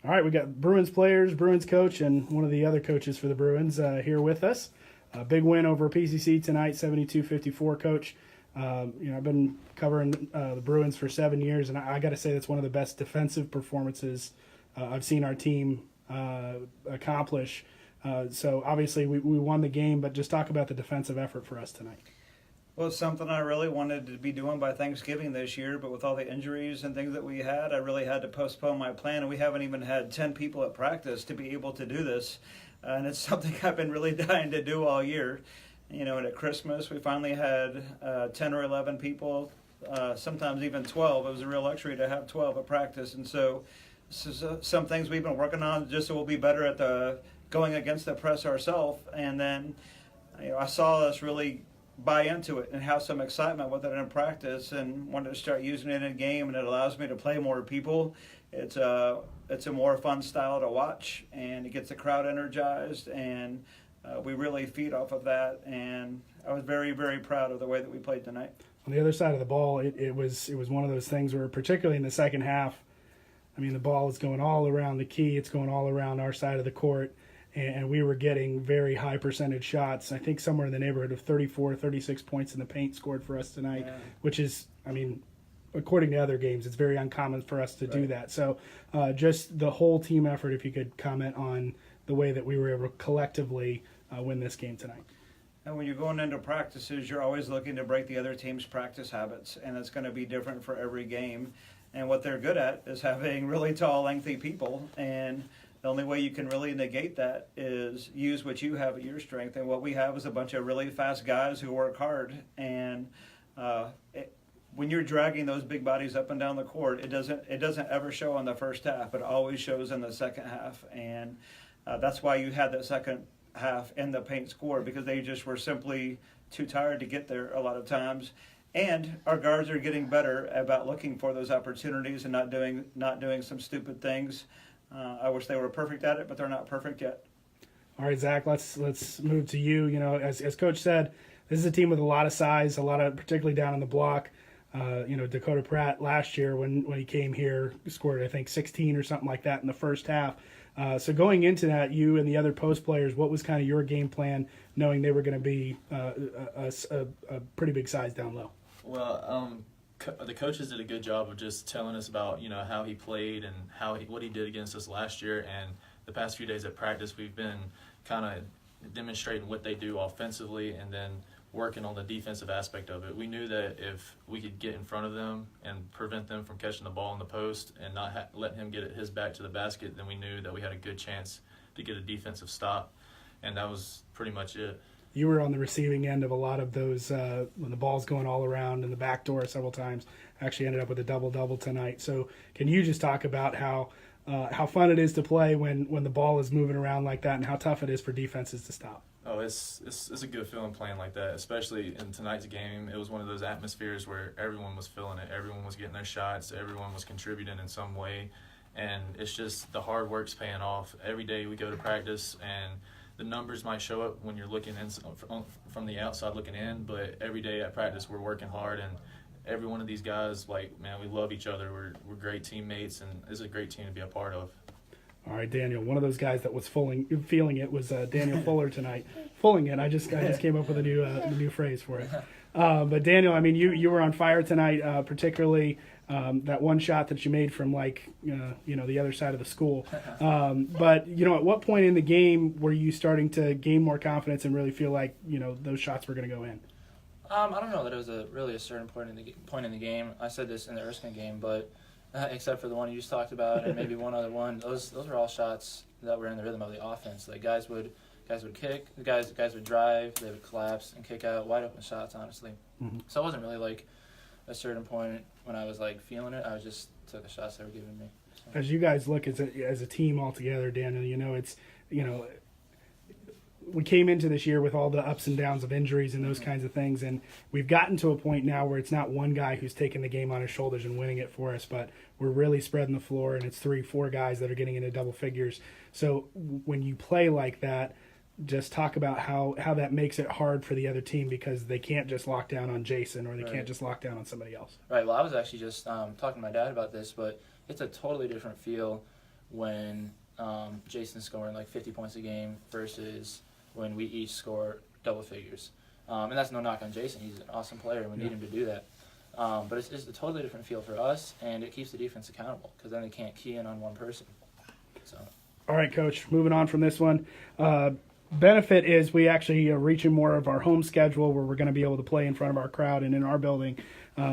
All right, we got Bruins players, Bruins coach, and one of the other coaches for the Bruins here with us. Big win over PCC tonight, 72-54, Coach. I've been covering the Bruins for 7 years, and I got to say that's one of the best defensive performances I've seen our team accomplish. So obviously we won the game, but just talk about the defensive effort for us tonight. Well, it's something I really wanted to be doing by Thanksgiving this year, but with all the injuries and things that we had, I really had to postpone my plan, and we haven't even had 10 people at practice to be able to do this. And it's something I've been really dying to do all year. And at Christmas, we finally had 10 or 11 people, sometimes even 12. It was a real luxury to have 12 at practice. And so this is some things we've been working on just so we'll be better at going against the press ourselves. And then I saw us really buy into it and have some excitement with it in practice, and wanted to start using it in a game, and it allows me to play more people. It's a more fun style to watch, and it gets the crowd energized, and we really feed off of that. And I was very, very proud of the way that we played tonight. On the other side of the ball, it was one of those things where, particularly in the second half, I mean, the ball is going all around the key, it's going all around our side of the court, and we were getting very high percentage shots. I think somewhere in the neighborhood of 34, 36 points in the paint scored for us tonight, which is, I mean, according to other games, it's very uncommon for us to do that. So just the whole team effort, if you could comment on the way that we were able to collectively win this game tonight. And when you're going into practices, you're always looking to break the other team's practice habits, and it's going to be different for every game. And what they're good at is having really tall, lengthy people, and the only way you can really negate that is use what you have at your strength. And what we have is a bunch of really fast guys who work hard. And when you're dragging those big bodies up and down the court, it doesn't ever show in the first half. It always shows in the second half. And that's why you had that second half in the paint score, because they just were simply too tired to get there a lot of times. And our guards are getting better about looking for those opportunities and not doing some stupid things. I wish they were perfect at it, but they're not perfect yet. All right, Zach, let's move to you. As Coach said, this is a team with a lot of size, particularly down in the block. Dakota Pratt last year when he came here scored, I think, 16 or something like that in the first half. So going into that, you and the other post players, what was kind of your game plan, knowing they were going to be a pretty big size down low? Well, the coaches did a good job of just telling us about how he played and what he did against us last year. And the past few days at practice, we've been kind of demonstrating what they do offensively and then working on the defensive aspect of it. We knew that if we could get in front of them and prevent them from catching the ball in the post and not let him get his back to the basket, then we knew that we had a good chance to get a defensive stop. And that was pretty much it. You were on the receiving end of a lot of those when the ball's going all around in the back door several times. Actually ended up with a double-double tonight. So can you just talk about how fun it is to play when the ball is moving around like that, and how tough it is for defenses to stop? Oh, it's a good feeling playing like that, especially in tonight's game. It was one of those atmospheres where everyone was feeling it. Everyone was getting their shots. Everyone was contributing in some way. And it's just the hard work's paying off. Every day we go to practice, and the numbers might show up when you're looking in from the outside looking in, but every day at practice we're working hard, and every one of these guys, we love each other. We're great teammates, and it's a great team to be a part of. All right, Daniel, one of those guys that was feeling it was Daniel Fuller tonight. Fulling it. I just came up with a new phrase for it. But Daniel, I mean, you were on fire tonight, particularly that one shot that you made from the other side of the school. But at what point in the game were you starting to gain more confidence and really feel like those shots were going to go in? I don't know that it was really a certain point in the game. I said this in the Erskine game, but except for the one you just talked about and maybe one other one, those were all shots that were in the rhythm of the offense. Like guys would kick, the guys would drive, they would collapse and kick out wide open shots. Honestly, So it wasn't really like a certain point when I was feeling it. I just took the shots they were giving me. So. As you guys look as a team all together, Daniel, it's we came into this year with all the ups and downs of injuries and those kinds of things, and we've gotten to a point now where it's not one guy who's taking the game on his shoulders and winning it for us, but we're really spreading the floor, and it's 3-4 guys that are getting into double figures. So when you play like that, just talk about how that makes it hard for the other team, because they can't just lock down on Jason, or they can't just lock down on somebody else. Right. Well, I was actually just talking to my dad about this, but it's a totally different feel when Jason's scoring like 50 points a game versus when we each score double figures. And that's no knock on Jason. He's an awesome player, and we need him to do that. But it's just a totally different feel for us, and it keeps the defense accountable because then they can't key in on one person. So. All right, Coach, moving on from this one. Benefit is we actually are reaching more of our home schedule where we're going to be able to play in front of our crowd and in our building.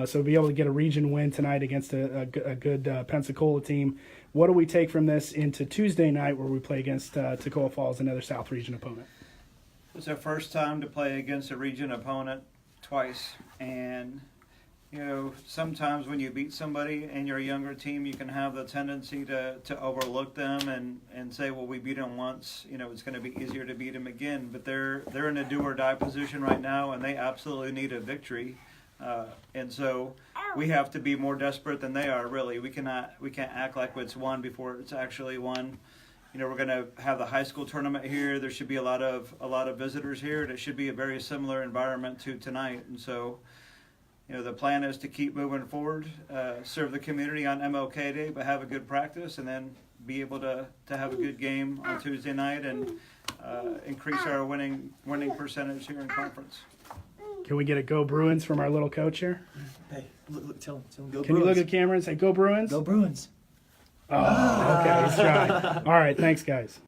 So be able to get a region win tonight against a good Pensacola team. What do we take from this into Tuesday night where we play against Toccoa Falls, another South Region opponent? It's our first time to play against a region opponent twice, and sometimes when you beat somebody and you're a younger team, you can have the tendency to overlook them and say, well, we beat them once, it's going to be easier to beat them again. But they're in a do or die position right now, and they absolutely need a victory. And so we have to be more desperate than they are. Really, we can't act like it's won before it's actually won. We're going to have the high school tournament here. There should be a lot of visitors here, and it should be a very similar environment to tonight. And so. The plan is to keep moving forward, serve the community on MLK Day, but have a good practice, and then be able to have a good game on Tuesday night and increase our winning percentage here in conference. Can we get a Go Bruins from our little coach here? Hey, look, tell him go Bruins. Can you look at the camera and say, Go Bruins? Go Bruins. Oh, okay, he's trying. All right, thanks, guys.